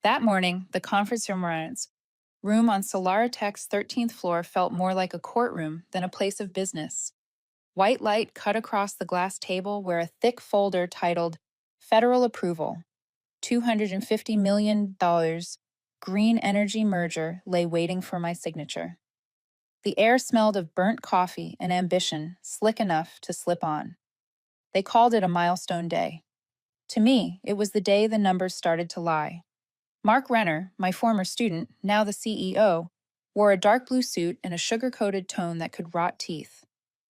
That morning, the conference room on Solara Tech's 13th floor felt more like a courtroom than a place of business. White light cut across the glass table where a thick folder titled Federal Approval, $250 million Green Energy Merger lay waiting for my signature. The air smelled of burnt coffee and ambition, slick enough to slip on. They called it a milestone day. To me, it was the day the numbers started to lie. Mark Renner, my former student, now the CEO, wore a dark blue suit and a sugar-coated tone that could rot teeth.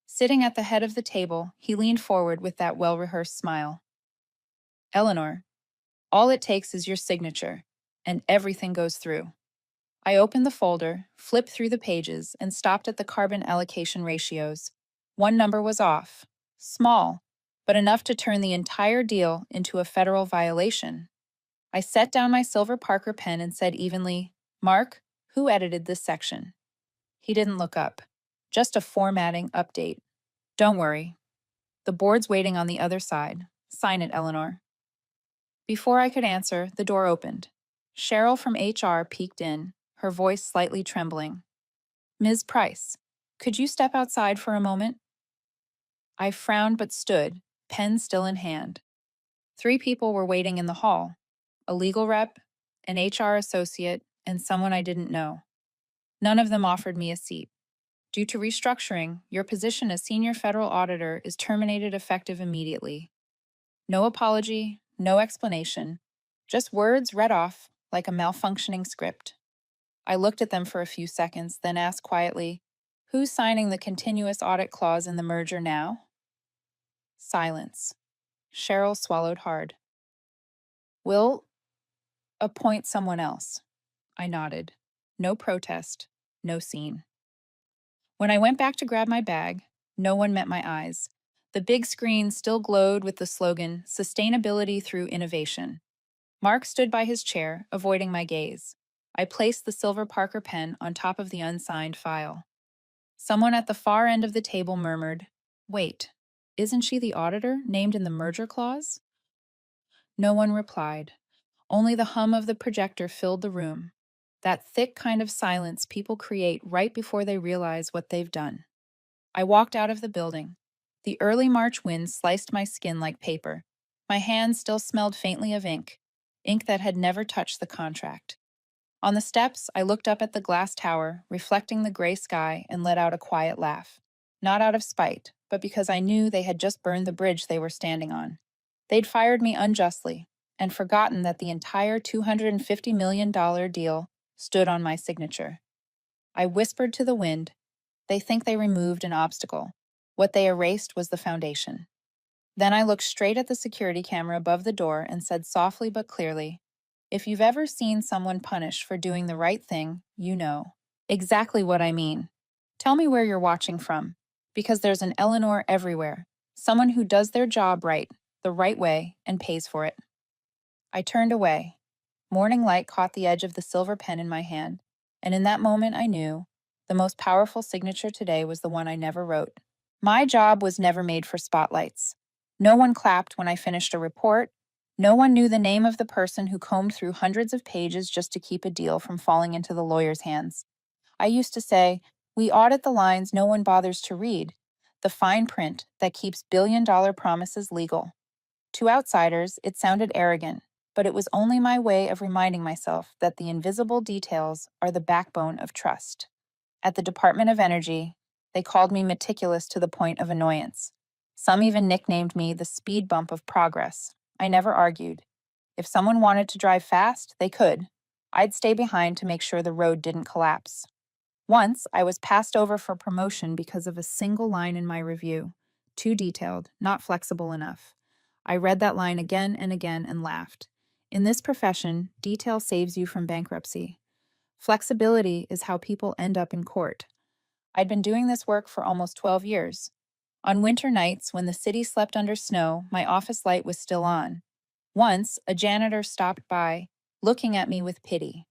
Sitting at the head of the table, he leaned forward with that well-rehearsed smile. Eleanor, all it takes is your signature, and everything goes through. I opened the folder, flipped through the pages, and stopped at the carbon allocation ratios. One number was off. Small, but enough to turn the entire deal into a federal violation. I set down my silver Parker pen and said evenly, Mark, who edited this section? He didn't look up. Just a formatting update. Don't worry. The board's waiting on the other side. Sign it, Eleanor. Before I could answer, the door opened. Cheryl from HR peeked in, her voice slightly trembling. Ms. Price, could you step outside for a moment? I frowned but stood, pen still in hand. 3 people were waiting in the hall: a legal rep, an HR associate, and someone I didn't know. None of them offered me a seat. Due to restructuring, your position as senior federal auditor is terminated effective immediately. No apology, no explanation, just words read off like a malfunctioning script. I looked at them for a few seconds, then asked quietly, who's signing the continuous audit clause in the merger now? Silence. Cheryl swallowed hard. We'll appoint someone else. I nodded. No protest, no scene. When I went back to grab my bag, no one met my eyes. The big screen still glowed with the slogan, Sustainability Through Innovation. Mark stood by his chair, avoiding my gaze. I placed the silver Parker pen on top of the unsigned file. Someone at the far end of the table murmured, Wait, isn't she the auditor named in the merger clause? No one replied. Only the hum of the projector filled the room. That thick kind of silence people create right before they realize what they've done. I walked out of the building. The early March wind sliced my skin like paper. My hands still smelled faintly of ink, ink that had never touched the contract. On the steps, I looked up at the glass tower, reflecting the gray sky, and let out a quiet laugh. Not out of spite, but because I knew they had just burned the bridge they were standing on. They'd fired me unjustly, and forgotten that the entire $250 million deal stood on my signature. I whispered to the wind, they think they removed an obstacle. What they erased was the foundation. Then I looked straight at the security camera above the door and said softly but clearly, if you've ever seen someone punished for doing the right thing, you know exactly what I mean. Tell me where you're watching from, because there's an Eleanor everywhere, someone who does their job right, the right way, and pays for it. I turned away. Morning light caught the edge of the silver pen in my hand, and in that moment I knew the most powerful signature today was the one I never wrote. My job was never made for spotlights. No one clapped when I finished a report. No one knew the name of the person who combed through hundreds of pages just to keep a deal from falling into the lawyer's hands. I used to say, we audit the lines no one bothers to read, the fine print that keeps billion-dollar promises legal. To outsiders, it sounded arrogant, but it was only my way of reminding myself that the invisible details are the backbone of trust. At the Department of Energy, they called me meticulous to the point of annoyance. Some even nicknamed me the speed bump of progress. I never argued. If someone wanted to drive fast, they could. I'd stay behind to make sure the road didn't collapse. Once, I was passed over for promotion because of a single line in my review. Too detailed, not flexible enough. I read that line again and again and laughed. In this profession, detail saves you from bankruptcy. Flexibility is how people end up in court. I'd been doing this work for almost 12 years. On winter nights, when the city slept under snow, my office light was still on. Once, a janitor stopped by, looking at me with pity.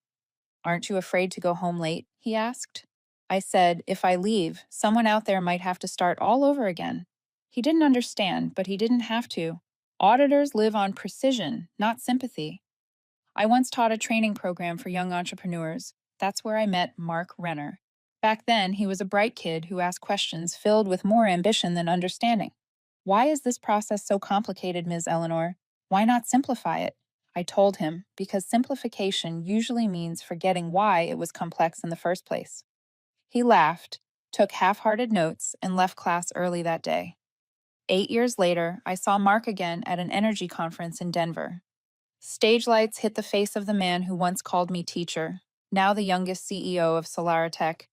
Aren't you afraid to go home late? He asked. I said, if I leave, someone out there might have to start all over again. He didn't understand, but he didn't have to. Auditors live on precision, not sympathy. I once taught a training program for young entrepreneurs. That's where I met Mark Renner. Back then, he was a bright kid who asked questions filled with more ambition than understanding. Why is this process so complicated, Ms. Eleanor? Why not simplify it? I told him, because simplification usually means forgetting why it was complex in the first place. He laughed, took half hearted notes, and left class early that day. 8 years later, I saw Mark again at an energy conference in Denver. Stage lights hit the face of the man who once called me teacher, now the youngest CEO of Solaritech.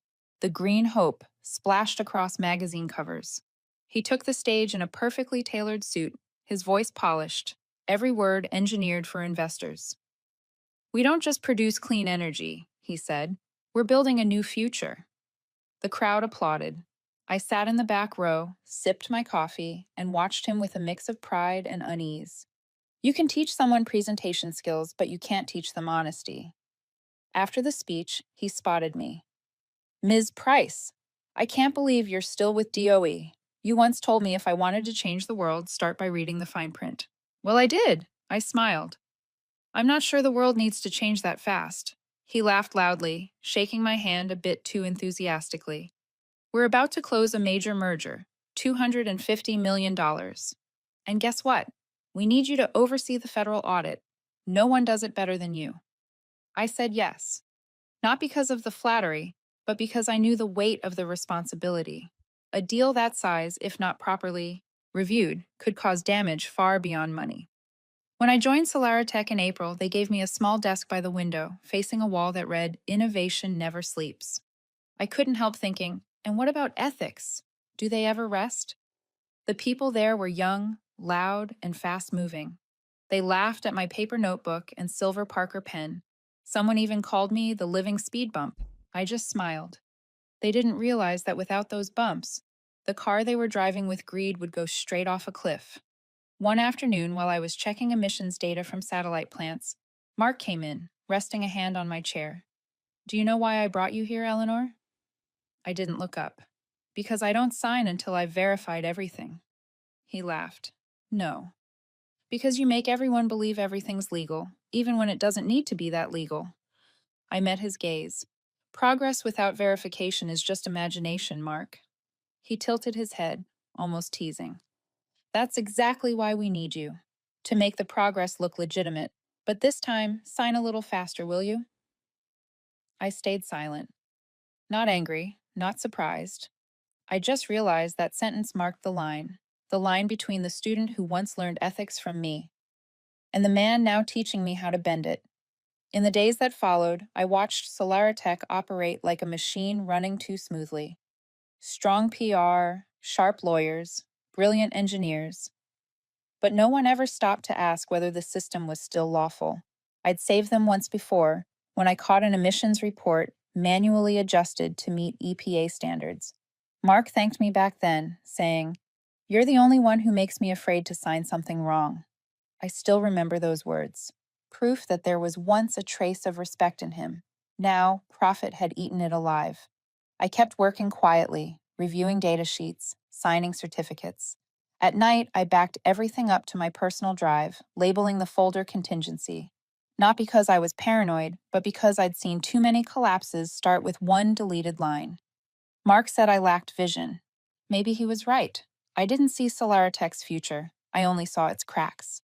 The green hope splashed across magazine covers. He took the stage in a perfectly tailored suit, his voice polished, every word engineered for investors. We don't just produce clean energy, he said. We're building a new future. The crowd applauded. I sat in the back row, sipped my coffee, and watched him with a mix of pride and unease. You can teach someone presentation skills, but you can't teach them honesty. After the speech, he spotted me. Ms. Price, I can't believe you're still with DOE. You once told me if I wanted to change the world, start by reading the fine print. Well, I did. I smiled. I'm not sure the world needs to change that fast. He laughed loudly, shaking my hand a bit too enthusiastically. We're about to close a major merger, $250 million. And guess what? We need you to oversee the federal audit. No one does it better than you. I said yes, not because of the flattery, but because I knew the weight of the responsibility. A deal that size, if not properly reviewed, could cause damage far beyond money. When I joined Solaritech in April, they gave me a small desk by the window, facing a wall that read, "Innovation never sleeps." I couldn't help thinking, and what about ethics? Do they ever rest? The people there were young, loud, and fast-moving. They laughed at my paper notebook and silver Parker pen. Someone even called me the living speed bump. I just smiled. They didn't realize that without those bumps, the car they were driving with greed would go straight off a cliff. One afternoon, while I was checking emissions data from satellite plants, Mark came in, resting a hand on my chair. Do you know why I brought you here, Eleanor? I didn't look up. Because I don't sign until I've verified everything. He laughed. No. Because you make everyone believe everything's legal, even when it doesn't need to be that legal. I met his gaze. Progress without verification is just imagination, Mark. He tilted his head, almost teasing. That's exactly why we need you. To make the progress look legitimate. But this time, sign a little faster, will you? I stayed silent. Not angry, not surprised. I just realized that sentence marked the line between the student who once learned ethics from me and the man now teaching me how to bend it. In the days that followed, I watched Solaritech operate like a machine running too smoothly. Strong PR, sharp lawyers, brilliant engineers. But no one ever stopped to ask whether the system was still lawful. I'd saved them once before, when I caught an emissions report manually adjusted to meet EPA standards. Mark thanked me back then, saying, "You're the only one who makes me afraid to sign something wrong." I still remember those words. Proof that there was once a trace of respect in him. Now, profit had eaten it alive. I kept working quietly, reviewing data sheets, signing certificates. At night, I backed everything up to my personal drive, labeling the folder contingency. Not because I was paranoid, but because I'd seen too many collapses start with one deleted line. Mark said I lacked vision. Maybe he was right. I didn't see Solaritech's future. I only saw its cracks.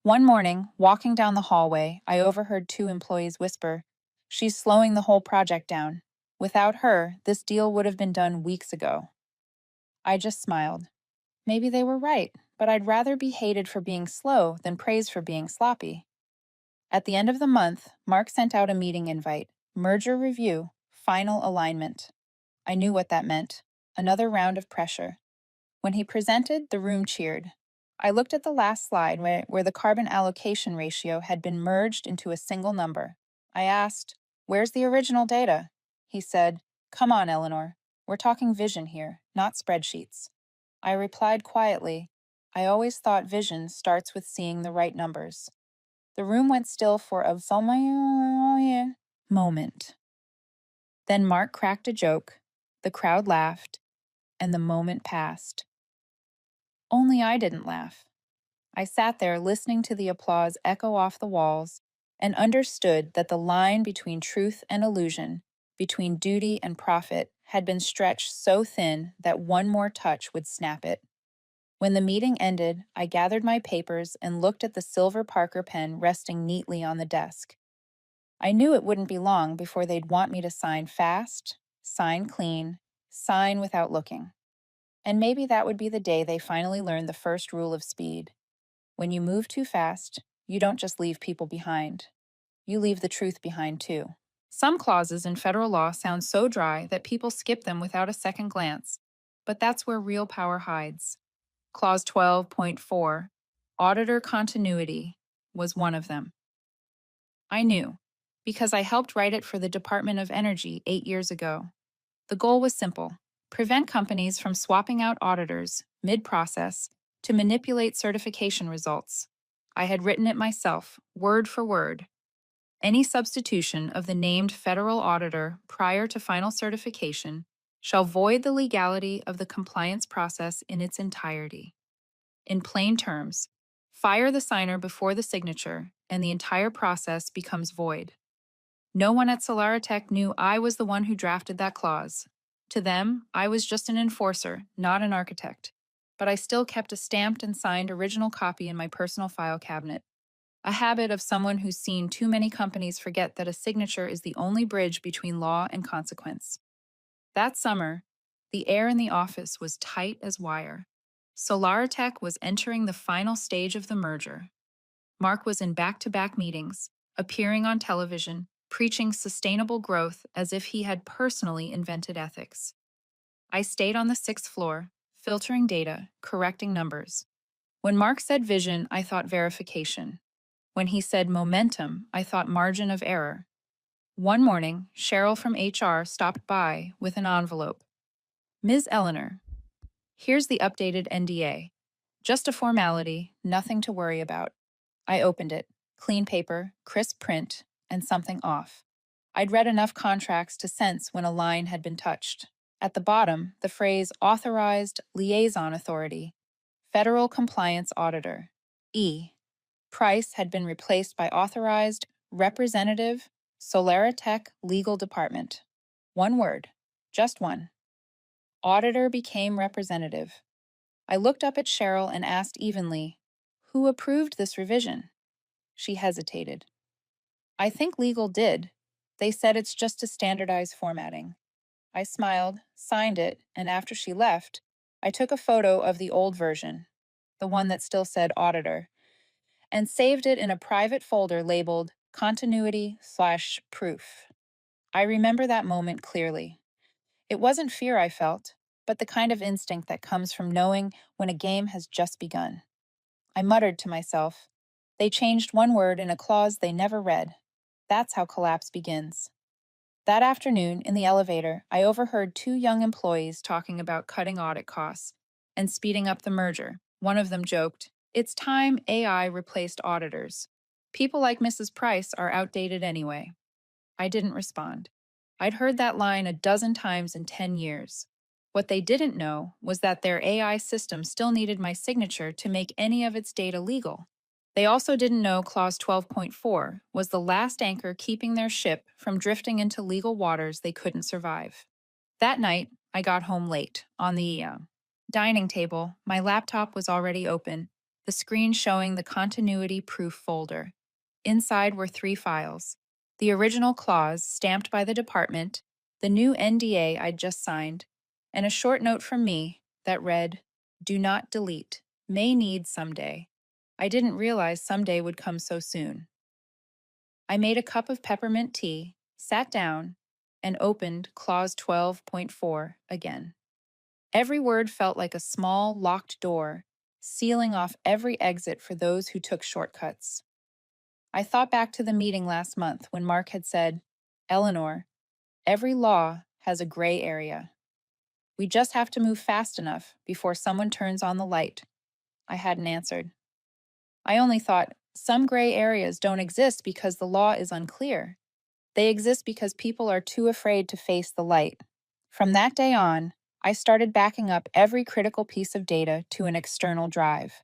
One morning, walking down the hallway, I overheard two employees whisper, "She's slowing the whole project down. Without her, this deal would have been done weeks ago." I just smiled. Maybe they were right, but I'd rather be hated for being slow than praised for being sloppy. At the end of the month, Mark sent out a meeting invite, merger review, final alignment. I knew what that meant. Another round of pressure. When he presented, the room cheered. I looked at the last slide where the carbon allocation ratio had been merged into a single number. I asked, "Where's the original data?" He said, "Come on, Eleanor. We're talking vision here, not spreadsheets." I replied quietly, "I always thought vision starts with seeing the right numbers." The room went still for a moment. Then Mark cracked a joke, the crowd laughed, and the moment passed. Only I didn't laugh. I sat there listening to the applause echo off the walls, and understood that the line between truth and illusion, between duty and profit, had been stretched so thin that one more touch would snap it. When the meeting ended, I gathered my papers and looked at the silver Parker pen resting neatly on the desk. I knew it wouldn't be long before they'd want me to sign fast, sign clean, sign without looking. And maybe that would be the day they finally learned the first rule of speed. When you move too fast, you don't just leave people behind. You leave the truth behind too. Some clauses in federal law sound so dry that people skip them without a second glance, but that's where real power hides. Clause 12.4, auditor continuity, was one of them. I knew, because I helped write it for the Department of Energy 8 years ago. The goal was simple: prevent companies from swapping out auditors mid process to manipulate certification results. I had written it myself, word for word. Any substitution of the named federal auditor prior to final certification shall void the legality of the compliance process in its entirety. In plain terms, fire the signer before the signature, and the entire process becomes void. No one at Solaritech knew I was the one who drafted that clause. To them, I was just an enforcer, not an architect. But I still kept a stamped and signed original copy in my personal file cabinet, a habit of someone who's seen too many companies forget that a signature is the only bridge between law and consequence. That summer, the air in the office was tight as wire. Solaritech was entering the final stage of the merger. Mark was in back-to-back meetings, appearing on television, preaching sustainable growth as if he had personally invented ethics. I stayed on the 6th floor, filtering data, correcting numbers. When Mark said vision, I thought verification. When he said momentum, I thought margin of error. One morning, Cheryl from HR stopped by with an envelope. Ms. Eleanor, here's the updated NDA. Just a formality, nothing to worry about. I opened it. Clean paper, crisp print, and something off. I'd read enough contracts to sense when a line had been touched. At the bottom, the phrase Authorized Liaison Authority, Federal Compliance Auditor, E. Price had been replaced by Authorized Representative Solaritech Legal Department. One word, just one. Auditor became representative. I looked up at Cheryl and asked evenly, "Who approved this revision?" She hesitated. "I think legal did. They said it's just to standardize formatting." I smiled, signed it, and after she left, I took a photo of the old version, the one that still said auditor, and saved it in a private folder labeled continuity/proof. I remember that moment clearly. It wasn't fear I felt, but the kind of instinct that comes from knowing when a game has just begun. I muttered to myself, they changed one word in a clause they never read. That's how collapse begins. That afternoon, in the elevator, I overheard two young employees talking about cutting audit costs and speeding up the merger. One of them joked, "It's time AI replaced auditors. People like Mrs. Price are outdated anyway." I didn't respond. I'd heard that line a dozen times in 10 years. What they didn't know was that their AI system still needed my signature to make any of its data legal. They also didn't know Clause 12.4 was the last anchor keeping their ship from drifting into legal waters they couldn't survive. That night, I got home late, on the dining table. My laptop was already open, the screen showing the continuity proof folder. Inside were 3 files: the original clause stamped by the department, the new NDA I'd just signed, and a short note from me that read, "Do not delete. May need someday." I didn't realize someday would come so soon. I made a cup of peppermint tea, sat down, and opened Clause 12.4 again. Every word felt like a small, locked door, sealing off every exit for those who took shortcuts. I thought back to the meeting last month when Mark had said, "Eleanor, every law has a gray area. We just have to move fast enough before someone turns on the light." I hadn't answered. I only thought, some gray areas don't exist because the law is unclear. They exist because people are too afraid to face the light. From that day on, I started backing up every critical piece of data to an external drive.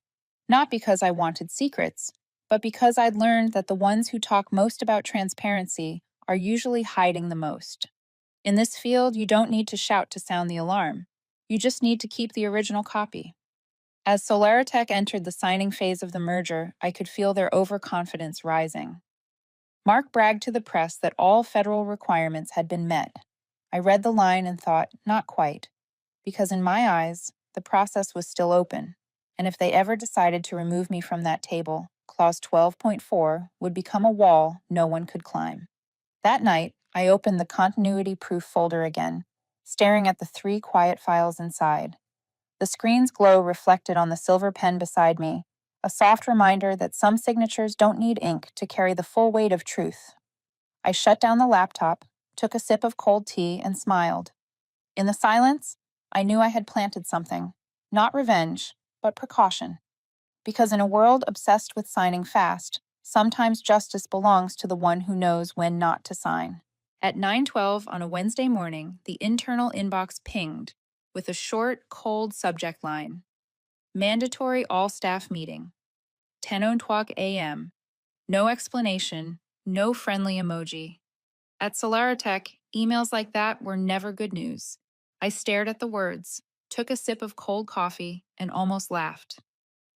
Not because I wanted secrets, but because I'd learned that the ones who talk most about transparency are usually hiding the most. In this field, you don't need to shout to sound the alarm. You just need to keep the original copy. As Solaritech entered the signing phase of the merger, I could feel their overconfidence rising. Mark bragged to the press that all federal requirements had been met. I read the line and thought, not quite, because in my eyes, the process was still open, and if they ever decided to remove me from that table, Clause 12.4 would become a wall no one could climb. That night, I opened the continuity proof folder again, staring at the 3 quiet files inside. The screen's glow reflected on the silver pen beside me, a soft reminder that some signatures don't need ink to carry the full weight of truth. I shut down the laptop, took a sip of cold tea, and smiled. In the silence, I knew I had planted something. Not revenge, but precaution. Because in a world obsessed with signing fast, sometimes justice belongs to the one who knows when not to sign. At 9:12 on a Wednesday morning, the internal inbox pinged with a short, cold subject line. Mandatory all-staff meeting. 10:03 a.m. No explanation, no friendly emoji. At Solaritech, emails like that were never good news. I stared at the words, took a sip of cold coffee, and almost laughed.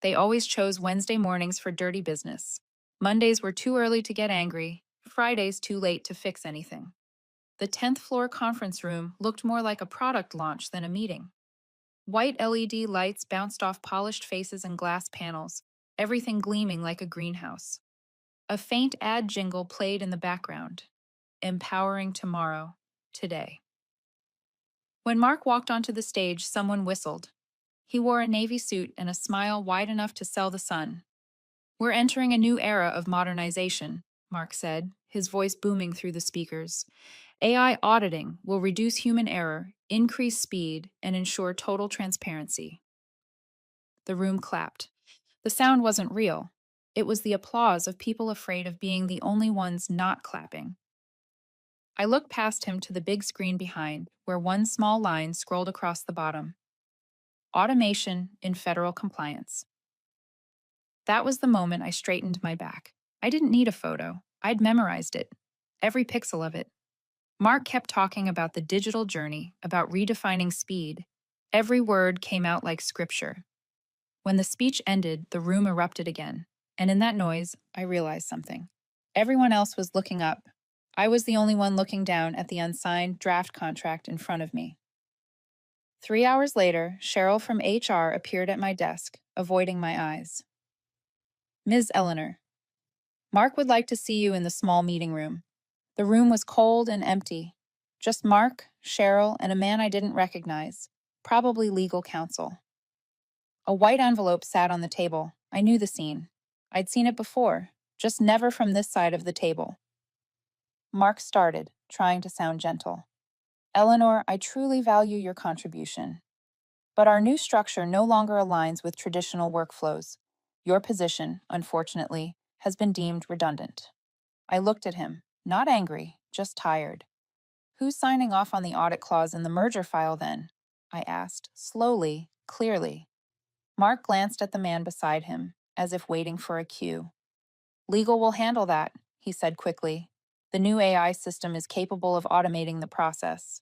They always chose Wednesday mornings for dirty business. Mondays were too early to get angry, Fridays too late to fix anything. The 10th floor conference room looked more like a product launch than a meeting. White LED lights bounced off polished faces and glass panels, everything gleaming like a greenhouse. A faint ad jingle played in the background. Empowering tomorrow, today. When Mark walked onto the stage, someone whistled. He wore a navy suit and a smile wide enough to sell the sun. "We're entering a new era of modernization," Mark said, his voice booming through the speakers. "AI auditing will reduce human error, increase speed, and ensure total transparency." The room clapped. The sound wasn't real. It was the applause of people afraid of being the only ones not clapping. I looked past him to the big screen behind, where one small line scrolled across the bottom. Automation in federal compliance. That was the moment I straightened my back. I didn't need a photo. I'd memorized it. Every pixel of it. Mark kept talking about the digital journey, about redefining speed. Every word came out like scripture. When the speech ended, the room erupted again, and in that noise, I realized something. Everyone else was looking up. I was the only one looking down at the unsigned draft contract in front of me. 3 hours later, Cheryl from HR appeared at my desk, avoiding my eyes. "Ms. Eleanor, Mark would like to see you in the small meeting room." The room was cold and empty. Just Mark, Cheryl, and a man I didn't recognize, probably legal counsel. A white envelope sat on the table. I knew the scene. I'd seen it before, just never from this side of the table. Mark started, trying to sound gentle. "Eleanor, I truly value your contribution. But our new structure no longer aligns with traditional workflows. Your position, unfortunately, has been deemed redundant." I looked at him, not angry, just tired. "Who's signing off on the audit clause in the merger file then?" I asked, slowly, clearly. Mark glanced at the man beside him, as if waiting for a cue. "Legal will handle that," he said quickly. "The new AI system is capable of automating the process."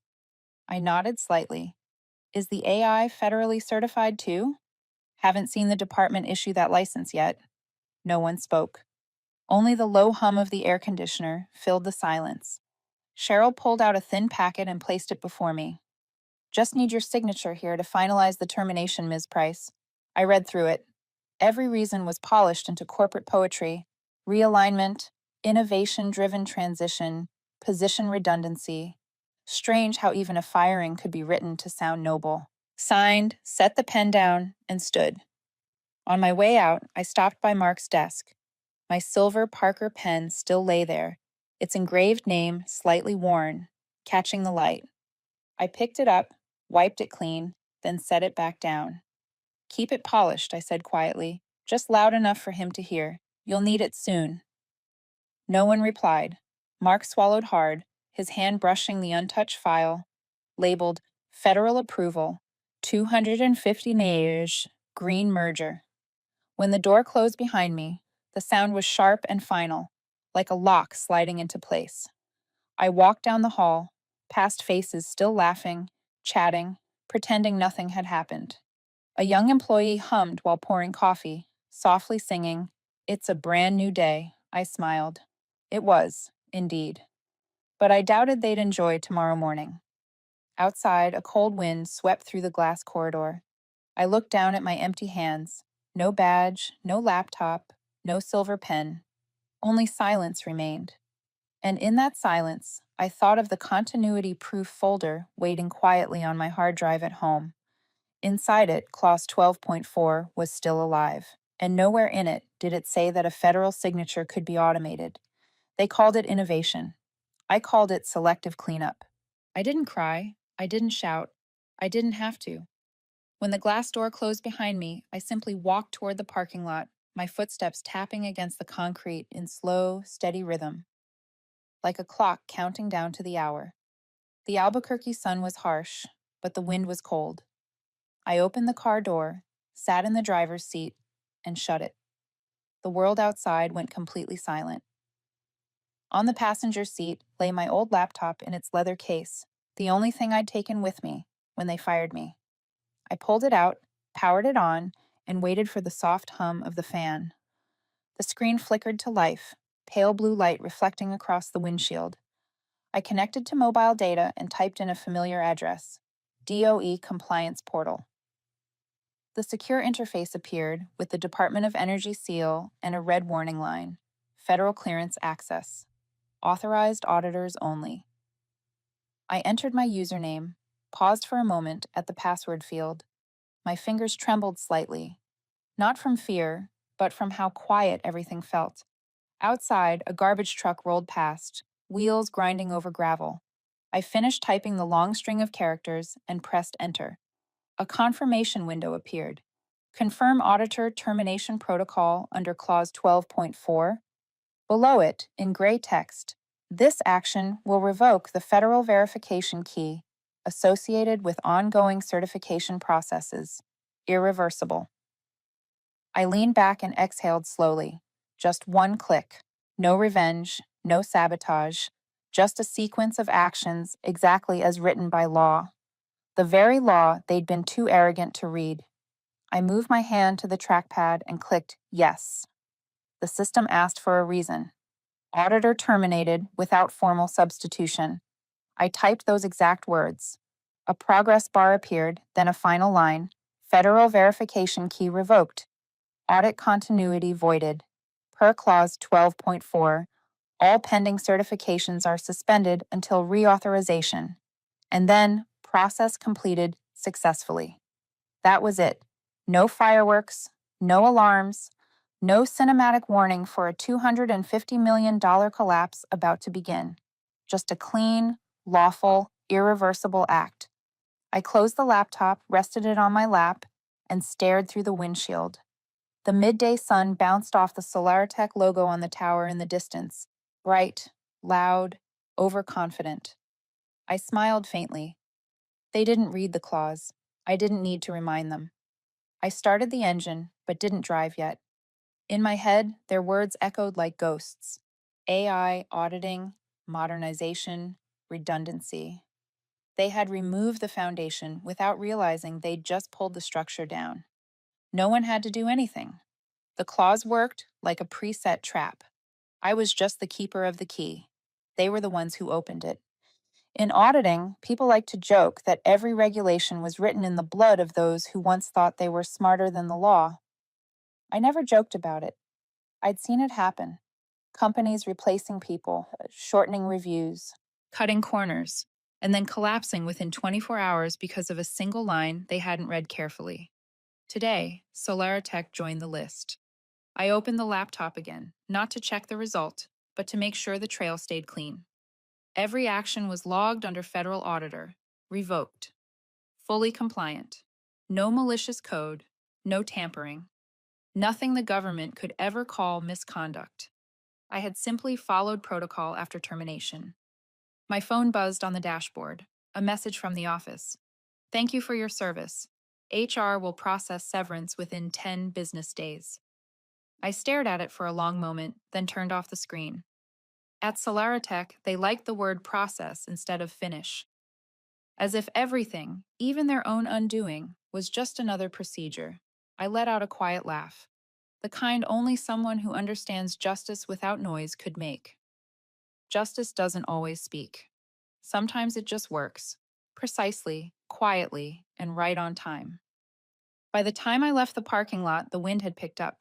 I nodded slightly. "Is the AI federally certified too?" "Haven't seen the department issue that license yet." No one spoke. Only the low hum of the air conditioner filled the silence. Cheryl pulled out a thin packet and placed it before me. "Just need your signature here to finalize the termination, Ms. Price." I read through it. Every reason was polished into corporate poetry: realignment, innovation-driven transition, position redundancy. Strange how even a firing could be written to sound noble. Signed, set the pen down, and stood. On my way out, I stopped by Mark's desk. My silver Parker pen still lay there, its engraved name slightly worn, catching the light. I picked it up, wiped it clean, then set it back down. "Keep it polished," I said quietly, just loud enough for him to hear. "You'll need it soon." No one replied. Mark swallowed hard, his hand brushing the untouched file, labeled Federal Approval, 250 Nage, Green Merger. When the door closed behind me, The sound was sharp and final, like a lock sliding into place. I walked down the hall, past faces still laughing, chatting, pretending nothing had happened. A young employee hummed while pouring coffee, softly singing, "It's a brand new day." I smiled. It was, indeed. But I doubted they'd enjoy tomorrow morning. Outside, a cold wind swept through the glass corridor. I looked down at my empty hands. No badge, no laptop, no silver pen. Only silence remained. And in that silence, I thought of the continuity proof folder waiting quietly on my hard drive at home. Inside it, clause 12.4 was still alive, and nowhere in it did it say that a federal signature could be automated. They called it innovation. I called it selective cleanup. I didn't cry. I didn't shout. I didn't have to. When the glass door closed behind me, I simply walked toward the parking lot, my footsteps tapping against the concrete in slow, steady rhythm, like a clock counting down to the hour. The Albuquerque sun was harsh, but the wind was cold. I opened the car door, sat in the driver's seat, and shut it. The world outside went completely silent. On the passenger seat lay my old laptop in its leather case, the only thing I'd taken with me when they fired me. I pulled it out, powered it on, and waited for the soft hum of the fan. The screen flickered to life, pale blue light reflecting across the windshield. I connected to mobile data and typed in a familiar address, DOE Compliance Portal. The secure interface appeared with the Department of Energy seal and a red warning line, Federal Clearance Access, Authorized Auditors Only. I entered my username, paused for a moment at the password field. My fingers trembled slightly, not from fear, but from how quiet everything felt. Outside, a garbage truck rolled past, wheels grinding over gravel. I finished typing the long string of characters and pressed enter. A confirmation window appeared. Confirm auditor termination protocol under clause 12.4. Below it, in gray text, this action will revoke the federal verification key associated with ongoing certification processes. Irreversible. I leaned back and exhaled slowly. Just one click. No revenge, no sabotage, just a sequence of actions exactly as written by law. The very law they'd been too arrogant to read. I moved my hand to the trackpad and clicked yes. The system asked for a reason. Auditor terminated without formal substitution. I typed those exact words. A progress bar appeared, then a final line. Federal verification key revoked. Audit continuity voided. Per clause 12.4, all pending certifications are suspended until reauthorization. And then, process completed successfully. That was it. No fireworks, no alarms, no cinematic warning for a $250 million collapse about to begin. Just a clean, lawful, irreversible act. I closed the laptop, rested it on my lap, and stared through the windshield. The midday sun bounced off the SolarTech logo on the tower in the distance, bright, loud, overconfident. I smiled faintly. They didn't read the clause. I didn't need to remind them. I started the engine, but didn't drive yet. In my head, their words echoed like ghosts. AI, auditing, modernization, redundancy. They had removed the foundation without realizing they'd just pulled the structure down. No one had to do anything. The clause worked like a preset trap. I was just the keeper of the key. They were the ones who opened it. In auditing, people like to joke that every regulation was written in the blood of those who once thought they were smarter than the law. I never joked about it. I'd seen it happen. Companies replacing people, shortening reviews, cutting corners, and then collapsing within 24 hours because of a single line they hadn't read carefully. Today, SolarTech joined the list. I opened the laptop again, not to check the result, but to make sure the trail stayed clean. Every action was logged under federal auditor, revoked, fully compliant. No malicious code, no tampering. Nothing the government could ever call misconduct. I had simply followed protocol after termination. My phone buzzed on the dashboard, a message from the office. Thank you for your service. HR will process severance within 10 business days. I stared at it for a long moment, then turned off the screen. At Solaritech, they liked the word process instead of finish, as if everything, even their own undoing, was just another procedure. I let out a quiet laugh, the kind only someone who understands justice without noise could make. Justice doesn't always speak. Sometimes it just works, precisely, quietly, and right on time. By the time I left the parking lot, the wind had picked up.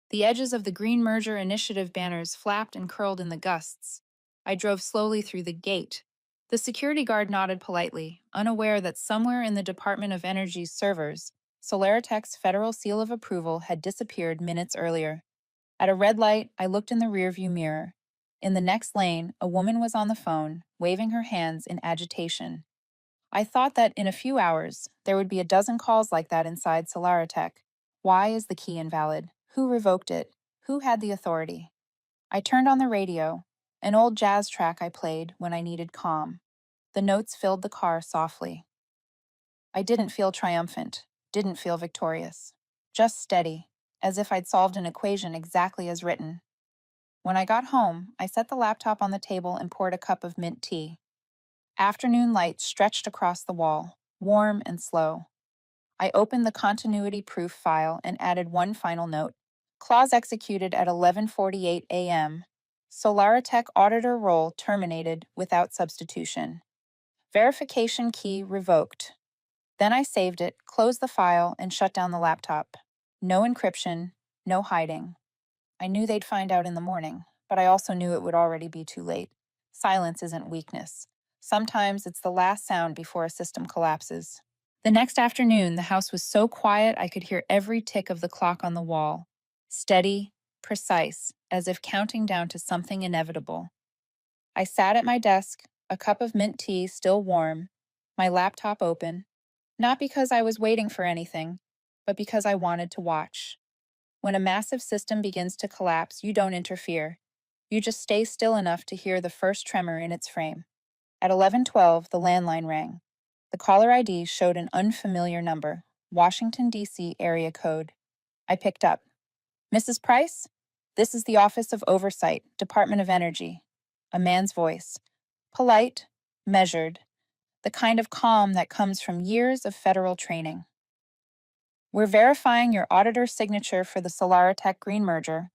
The edges of the Green Merger Initiative banners flapped and curled in the gusts. I drove slowly through the gate. The security guard nodded politely, unaware that somewhere in the Department of Energy's servers, Solaritech's federal seal of approval had disappeared minutes earlier. At a red light, I looked in the rearview mirror. In the next lane, a woman was on the phone, waving her hands in agitation. I thought that in a few hours, there would be a dozen calls like that inside Solaritech. Why is the key invalid? Who revoked it? Who had the authority? I turned on the radio, an old jazz track I played when I needed calm. The notes filled the car softly. I didn't feel triumphant, didn't feel victorious. Just steady, as if I'd solved an equation exactly as written. When I got home, I set the laptop on the table and poured a cup of mint tea. Afternoon light stretched across the wall, warm and slow. I opened the continuity proof file and added one final note. Clause executed at 11:48 a.m. Solaritech auditor role terminated without substitution. Verification key revoked. Then I saved it, closed the file, and shut down the laptop. No encryption, no hiding. I knew they'd find out in the morning, but I also knew it would already be too late. Silence isn't weakness. Sometimes it's the last sound before a system collapses. The next afternoon, the house was so quiet I could hear every tick of the clock on the wall. Steady, precise, as if counting down to something inevitable. I sat at my desk, a cup of mint tea still warm, my laptop open, not because I was waiting for anything, but because I wanted to watch. When a massive system begins to collapse, you don't interfere. You just stay still enough to hear the first tremor in its frame. At 11:12, the landline rang. The caller ID showed an unfamiliar number, Washington, D.C. area code. I picked up. Mrs. Price? This is the Office of Oversight, Department of Energy. A man's voice. Polite, measured, the kind of calm that comes from years of federal training. We're verifying your auditor's signature for the Solaritech Green merger,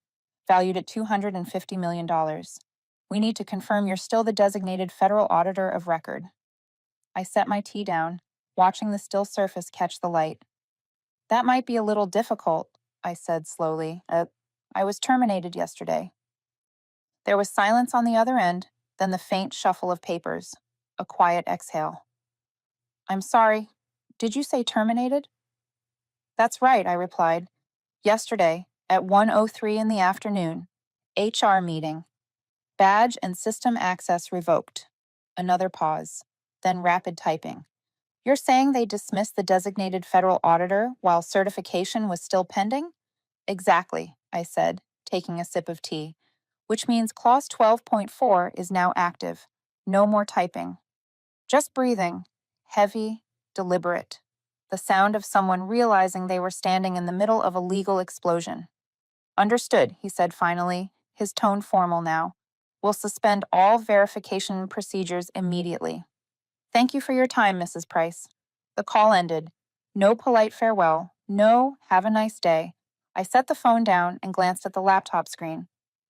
valued at $250 million. We need to confirm you're still the designated federal auditor of record. I set my tea down, watching the still surface catch the light. That might be a little difficult, I said slowly. I was terminated yesterday. There was silence on the other end, then the faint shuffle of papers. A quiet exhale. I'm sorry. Did you say terminated? That's right, I replied. Yesterday, at 1:03 in the afternoon, HR meeting. Badge and system access revoked. Another pause, then rapid typing. You're saying they dismissed the designated federal auditor while certification was still pending? Exactly, I said, taking a sip of tea, which means Clause 12.4 is now active. No more typing. Just breathing, heavy, deliberate. The sound of someone realizing they were standing in the middle of a legal explosion. Understood, he said finally, his tone formal now. We'll suspend all verification procedures immediately. Thank you for your time, Mrs. Price. The call ended. No polite farewell. No, have a nice day. I set the phone down and glanced at the laptop screen.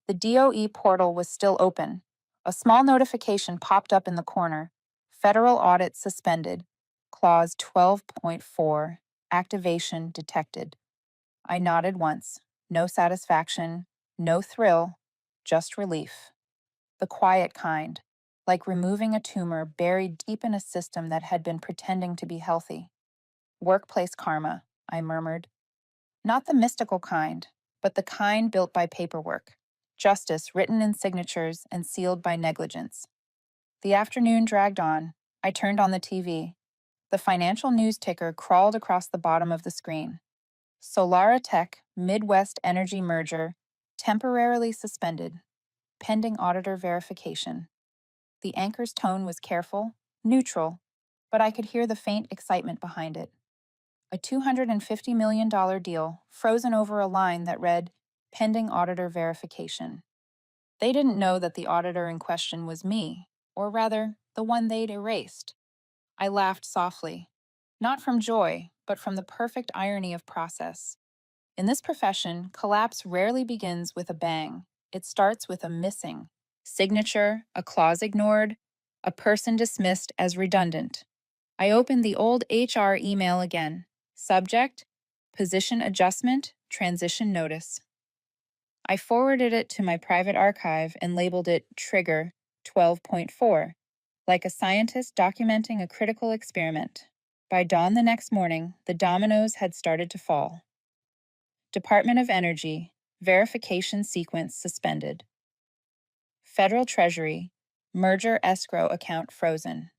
The DOE portal was still open. A small notification popped up in the corner. Federal audit suspended. Clause 12.4. Activation detected. I nodded once. No satisfaction, no thrill, just relief. The quiet kind, like removing a tumor buried deep in a system that had been pretending to be healthy. Workplace karma, I murmured. Not the mystical kind, but the kind built by paperwork. Justice written in signatures and sealed by negligence. The afternoon dragged on. I turned on the TV. The financial news ticker crawled across the bottom of the screen. Solaritech Midwest Energy merger temporarily suspended, pending auditor verification. The anchor's tone was careful, neutral, but I could hear the faint excitement behind it. A $250 million deal frozen over a line that read, pending auditor verification. They didn't know that the auditor in question was me, or rather, the one they'd erased. I laughed softly, not from joy, but from the perfect irony of process. In this profession, collapse rarely begins with a bang. It starts with a missing signature, a clause ignored, a person dismissed as redundant. I opened the old HR email again. Subject: Position adjustment, transition notice. I forwarded it to my private archive and labeled it Trigger 12.4, like a scientist documenting a critical experiment. By dawn the next morning, the dominoes had started to fall. Department of Energy, verification sequence suspended. Federal Treasury, merger escrow account frozen.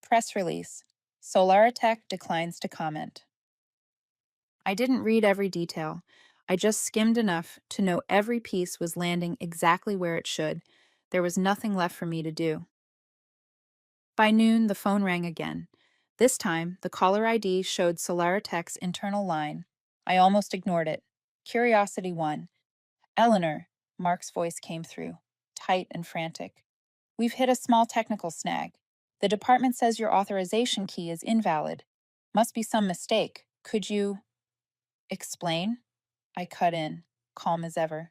Press release, Solaritech declines to comment. I didn't read every detail. I just skimmed enough to know every piece was landing exactly where it should. There was nothing left for me to do. By noon, the phone rang again. This time, the caller ID showed Solaritech's internal line. I almost ignored it. Curiosity won. Eleanor, Mark's voice came through, tight and frantic. We've hit a small technical snag. The department says your authorization key is invalid. Must be some mistake. Could you explain? I cut in, calm as ever.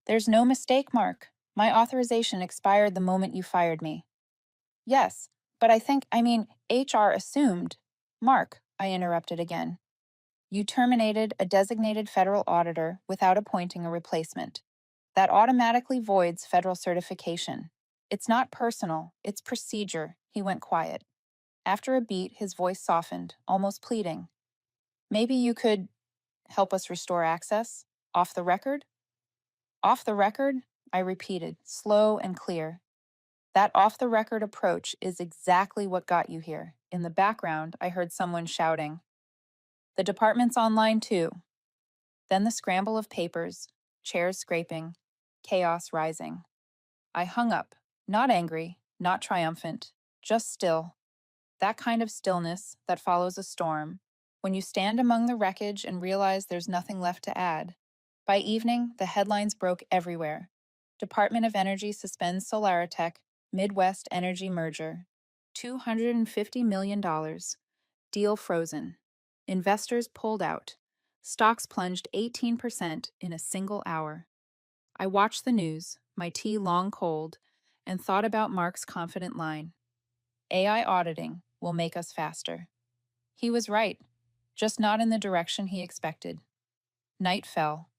There's no mistake, Mark. My authorization expired the moment you fired me. Yes, but HR assumed. Mark, I interrupted again. You terminated a designated federal auditor without appointing a replacement. That automatically voids federal certification. It's not personal, it's procedure. He went quiet. After a beat, his voice softened, almost pleading. Maybe you could help us restore access? Off the record? Off the record? I repeated, slow and clear. That off the record approach is exactly what got you here. In the background, I heard someone shouting, The department's online too. Then the scramble of papers, chairs scraping, chaos rising. I hung up, not angry, not triumphant, just still. That kind of stillness that follows a storm, when you stand among the wreckage and realize there's nothing left to add. By evening, the headlines broke everywhere. Department of Energy suspends Solaritech, Midwest Energy merger. $250 million. Deal frozen. Investors pulled out. Stocks plunged 18% in a single hour. I watched the news, my tea long cold, and thought about Mark's confident line. AI auditing will make us faster. He was right, just not in the direction he expected. Night fell.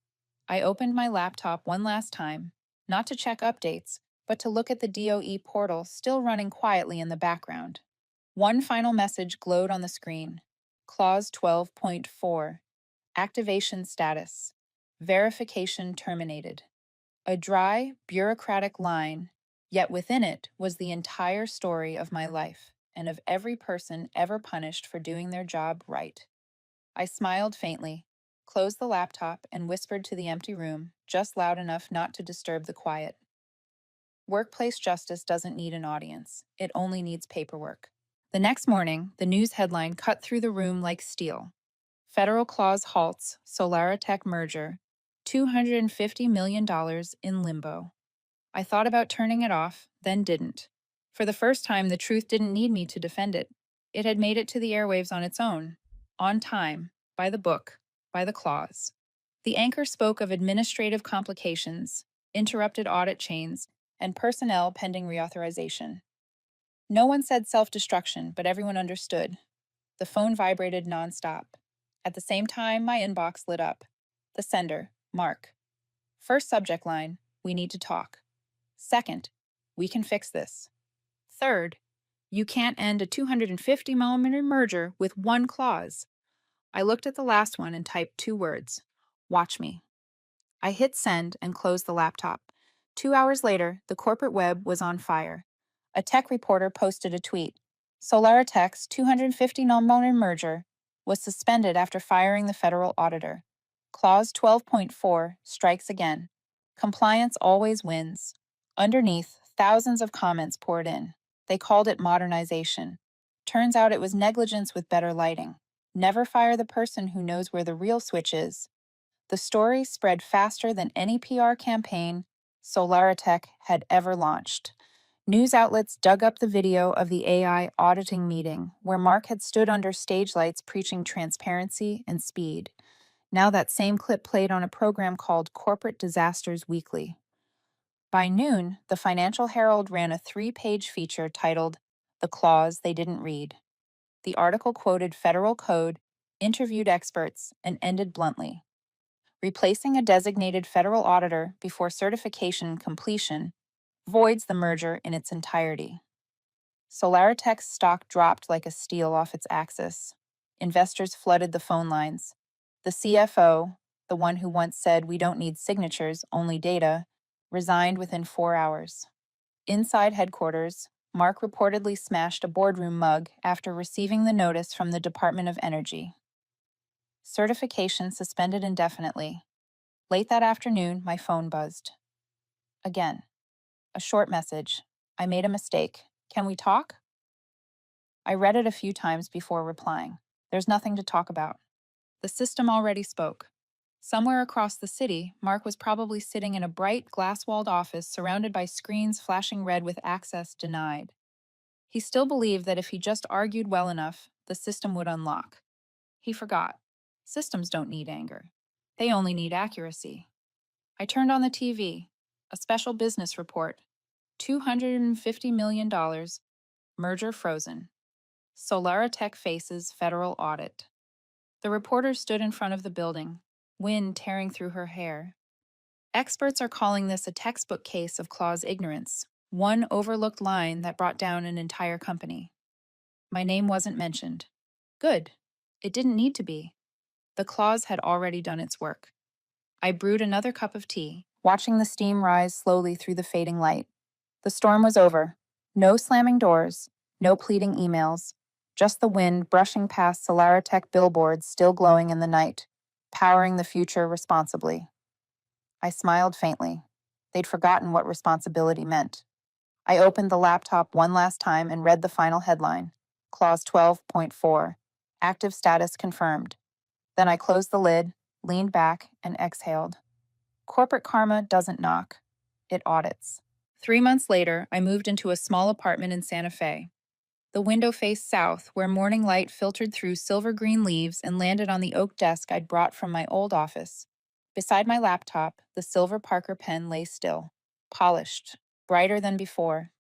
I opened my laptop one last time, not to check updates, but to look at the DOE portal still running quietly in the background. One final message glowed on the screen. Clause 12.4. Activation status. Verification terminated. A dry, bureaucratic line, yet within it was the entire story of my life and of every person ever punished for doing their job right. I smiled faintly, closed the laptop, and whispered to the empty room, just loud enough not to disturb the quiet. Workplace justice doesn't need an audience. It only needs paperwork. The next morning, the news headline cut through the room like steel. Federal clause halts Solaritech merger, $250 million in limbo. I thought about turning it off, then didn't. For the first time, the truth didn't need me to defend it. It had made it to the airwaves on its own, on time, by the book, by the clause. The anchor spoke of administrative complications, interrupted audit chains, and personnel pending reauthorization. No one said self-destruction, but everyone understood. The phone vibrated nonstop. At the same time, my inbox lit up. The sender, Mark. First subject line, we need to talk. Second, we can fix this. Third, you can't end a 250-millimeter merger with one clause. I looked at the last one and typed 2 words. Watch me. I hit send and closed the laptop. 2 hours later, the corporate web was on fire. A tech reporter posted a tweet. Solaritech's 250-millimeter merger was suspended after firing the federal auditor. Clause 12.4 strikes again. Compliance always wins. Underneath, thousands of comments poured in. They called it modernization. Turns out it was negligence with better lighting. Never fire the person who knows where the real switch is. The story spread faster than any PR campaign Solaritech had ever launched. News outlets dug up the video of the AI auditing meeting, where Mark had stood under stage lights preaching transparency and speed. Now that same clip played on a program called Corporate Disasters Weekly. By noon, the Financial Herald ran a 3-page feature titled The Clause They Didn't Read. The article quoted federal code, interviewed experts, and ended bluntly. Replacing a designated federal auditor before certification completion voids the merger in its entirety. Solaritech's stock dropped like a steel off its axis. Investors flooded the phone lines. The CFO, the one who once said we don't need signatures, only data, resigned within 4 hours. Inside headquarters, Mark reportedly smashed a boardroom mug after receiving the notice from the Department of Energy. Certification suspended indefinitely. Late that afternoon, my phone buzzed. Again, a short message. I made a mistake. Can we talk? I read it a few times before replying. There's nothing to talk about. The system already spoke. Somewhere across the city, Mark was probably sitting in a bright, glass-walled office surrounded by screens flashing red with access denied. He still believed that if he just argued well enough, the system would unlock. He forgot. Systems don't need anger. They only need accuracy. I turned on the TV. A special business report. $250 million. Merger frozen. Solaritech faces federal audit. The reporter stood in front of the building, wind tearing through her hair. Experts are calling this a textbook case of clause ignorance, one overlooked line that brought down an entire company. My name wasn't mentioned. Good. It didn't need to be. The clause had already done its work. I brewed another cup of tea, watching the steam rise slowly through the fading light. The storm was over. No slamming doors, no pleading emails, just the wind brushing past Solaritech billboards still glowing in the night, powering the future responsibly. I smiled faintly. They'd forgotten what responsibility meant. I opened the laptop one last time and read the final headline, Clause 12.4, active status confirmed. Then I closed the lid, leaned back, and exhaled. Corporate karma doesn't knock. It audits. 3 months later, I moved into a small apartment in Santa Fe. The window faced south, where morning light filtered through silver-green leaves and landed on the oak desk I'd brought from my old office. Beside my laptop, the silver Parker pen lay still, polished, brighter than before.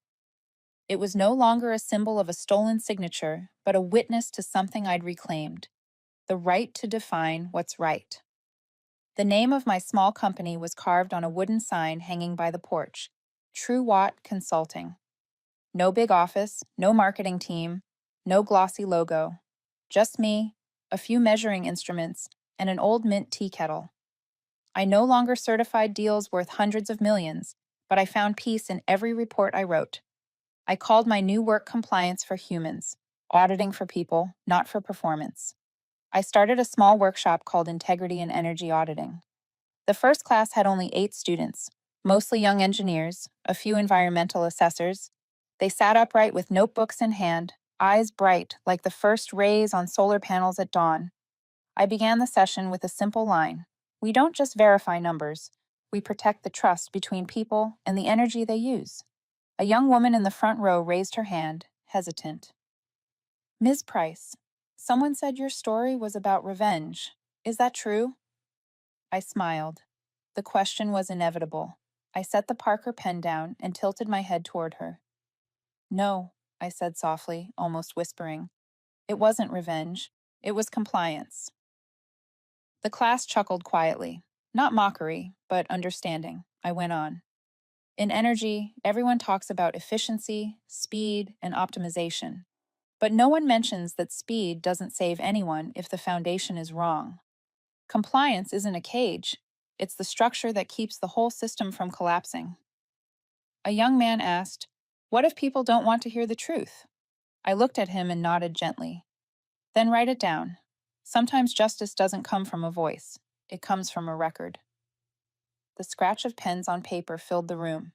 It was no longer a symbol of a stolen signature, but a witness to something I'd reclaimed, the right to define what's right. The name of my small company was carved on a wooden sign hanging by the porch, True Watt Consulting. No big office, no marketing team, no glossy logo. Just me, a few measuring instruments, and an old mint tea kettle. I no longer certified deals worth hundreds of millions, but I found peace in every report I wrote. I called my new work compliance for humans, auditing for people, not for performance. I started a small workshop called Integrity and Energy Auditing. The first class had only 8 students, mostly young engineers, a few environmental assessors. They sat upright with notebooks in hand, eyes bright like the first rays on solar panels at dawn. I began the session with a simple line. We don't just verify numbers. We protect the trust between people and the energy they use. A young woman in the front row raised her hand, hesitant. Ms. Price, someone said your story was about revenge. Is that true? I smiled. The question was inevitable. I set the Parker pen down and tilted my head toward her. No, I said softly, almost whispering. It wasn't revenge. It was compliance. The class chuckled quietly. Not mockery, but understanding. I went on. In energy, everyone talks about efficiency, speed, and optimization. But no one mentions that speed doesn't save anyone if the foundation is wrong. Compliance isn't a cage. It's the structure that keeps the whole system from collapsing. A young man asked, "What if people don't want to hear the truth?" I looked at him and nodded gently. Then write it down. Sometimes justice doesn't come from a voice. It comes from a record. The scratch of pens on paper filled the room.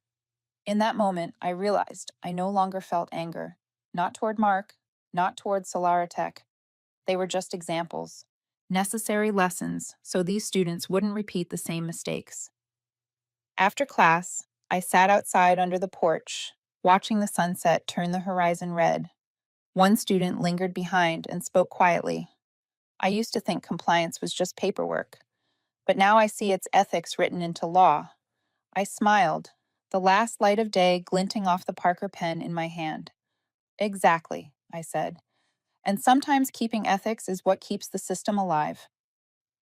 In that moment, I realized I no longer felt anger. Not toward Mark, not toward Solaritech. They were just examples. necessary lessons so these students wouldn't repeat the same mistakes. After class, I sat outside under the porch, watching the sunset turn the horizon red. One student lingered behind and spoke quietly. I used to think compliance was just paperwork, but now I see its ethics written into law. I smiled, the last light of day glinting off the Parker pen in my hand. Exactly, I said. And sometimes keeping ethics is what keeps the system alive.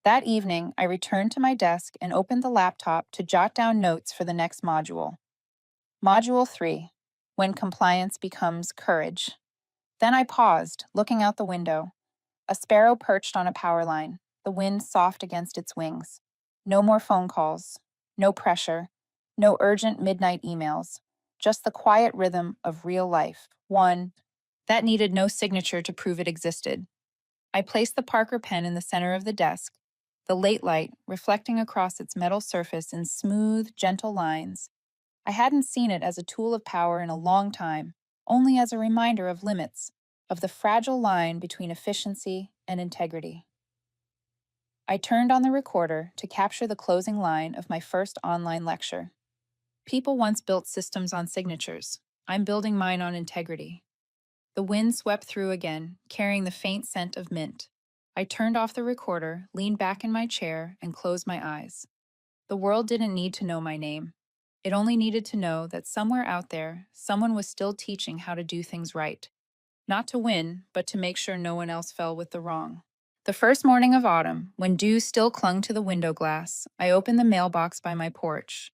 That evening, I returned to my desk and opened the laptop to jot down notes for the next module. Module 3, When Compliance Becomes Courage. Then I paused, looking out the window. A sparrow perched on a power line, the wind soft against its wings. No more phone calls, no pressure, no urgent midnight emails, just the quiet rhythm of real life, one that needed no signature to prove it existed. I placed the Parker pen in the center of the desk, the late light reflecting across its metal surface in smooth, gentle lines. I hadn't seen it as a tool of power in a long time, only as a reminder of limits, of the fragile line between efficiency and integrity. I turned on the recorder to capture the closing line of my first online lecture. People once built systems on signatures. I'm building mine on integrity. The wind swept through again, carrying the faint scent of mint. I turned off the recorder, leaned back in my chair, and closed my eyes. The world didn't need to know my name. It only needed to know that somewhere out there, someone was still teaching how to do things right. Not to win, but to make sure no one else fell with the wrong. The first morning of autumn, when dew still clung to the window glass, I opened the mailbox by my porch.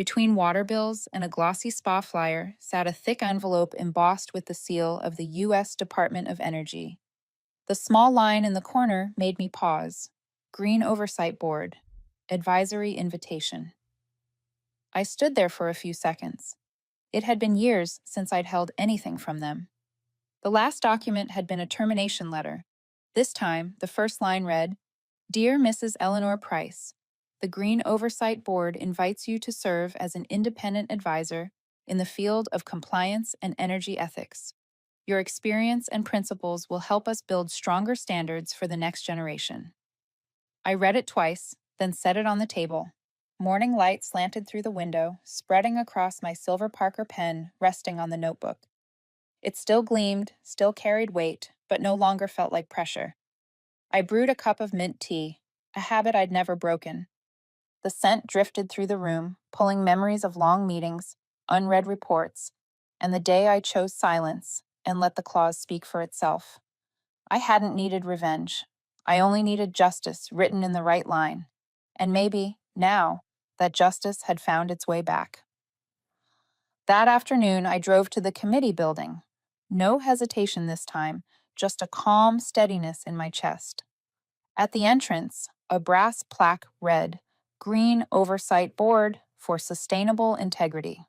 Between water bills and a glossy spa flyer sat a thick envelope embossed with the seal of the U.S. Department of Energy. The small line in the corner made me pause. Green Oversight Board. Advisory Invitation. I stood there for a few seconds. It had been years since I'd held anything from them. The last document had been a termination letter. This time, the first line read, Dear Mrs. Eleanor Price, the Green Oversight Board invites you to serve as an independent advisor in the field of compliance and energy ethics. Your experience and principles will help us build stronger standards for the next generation. I read it twice, then set it on the table. Morning light slanted through the window, spreading across my silver Parker pen resting on the notebook. It still gleamed, still carried weight, but no longer felt like pressure. I brewed a cup of mint tea, a habit I'd never broken. The scent drifted through the room, pulling memories of long meetings, unread reports, and the day I chose silence and let the clause speak for itself. I hadn't needed revenge. I only needed justice written in the right line. And maybe, now, that justice had found its way back. That afternoon, I drove to the committee building. No hesitation this time, just a calm steadiness in my chest. At the entrance, a brass plaque read, Green Oversight Board for Sustainable Integrity.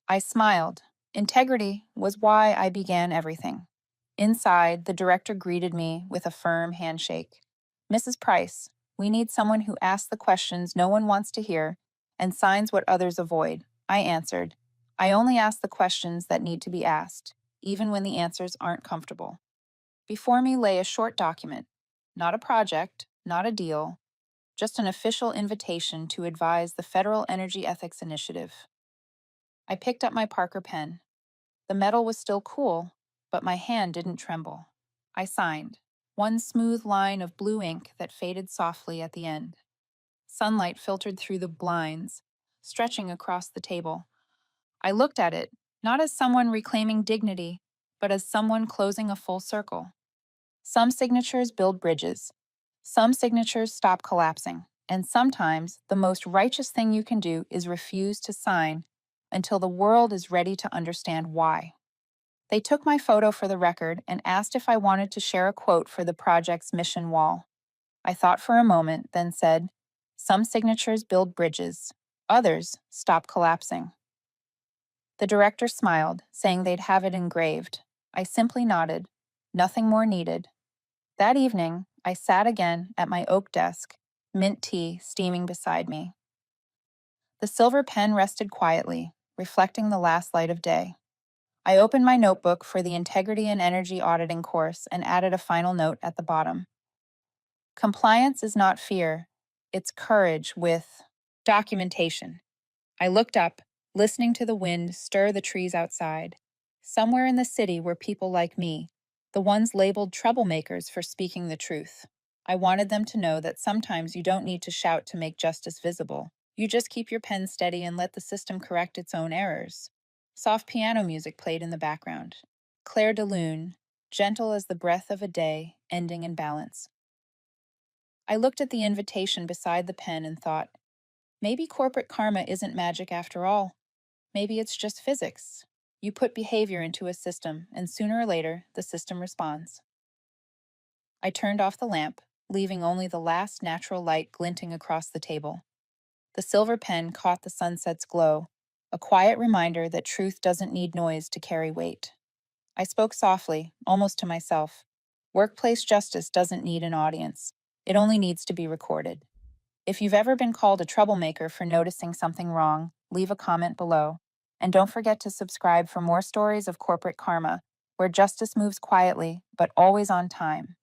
I smiled. Integrity was why I began everything. Inside, the director greeted me with a firm handshake. Mrs. Price, we need someone who asks the questions no one wants to hear and signs what others avoid. I answered, I only ask the questions that need to be asked, even when the answers aren't comfortable. Before me lay a short document, not a project, not a deal, just an official invitation to advise the Federal Energy Ethics Initiative. I picked up my Parker pen. The metal was still cool, but my hand didn't tremble. I signed, one smooth line of blue ink that faded softly at the end. Sunlight filtered through the blinds, stretching across the table. I looked at it, not as someone reclaiming dignity, but as someone closing a full circle. Some signatures build bridges. Some signatures stop collapsing. And sometimes the most righteous thing you can do is refuse to sign until the world is ready to understand why. They took my photo for the record and asked if I wanted to share a quote for the project's mission wall. I thought for a moment, then said, Some signatures build bridges. Others stop collapsing. The director smiled, saying they'd have it engraved. I simply nodded. Nothing more needed. That evening, I sat again at my oak desk, mint tea steaming beside me. The silver pen rested quietly, reflecting the last light of day. I opened my notebook for the Integrity and Energy Auditing course and added a final note at the bottom. Compliance is not fear, it's courage with documentation. I looked up, listening to the wind stir the trees outside. Somewhere in the city were people like me, the ones labeled troublemakers for speaking the truth. I wanted them to know that sometimes you don't need to shout to make justice visible. You just keep your pen steady and let the system correct its own errors. Soft piano music played in the background. Claire de Lune, gentle as the breath of a day, ending in balance. I looked at the invitation beside the pen and thought, maybe corporate karma isn't magic after all. Maybe it's just physics. You put behavior into a system, and sooner or later, the system responds. I turned off the lamp, leaving only the last natural light glinting across the table. The silver pen caught the sunset's glow, a quiet reminder that truth doesn't need noise to carry weight. I spoke softly, almost to myself. Workplace justice doesn't need an audience. It only needs to be recorded. If you've ever been called a troublemaker for noticing something wrong, leave a comment below. And don't forget to subscribe for more stories of corporate karma, where justice moves quietly, but always on time.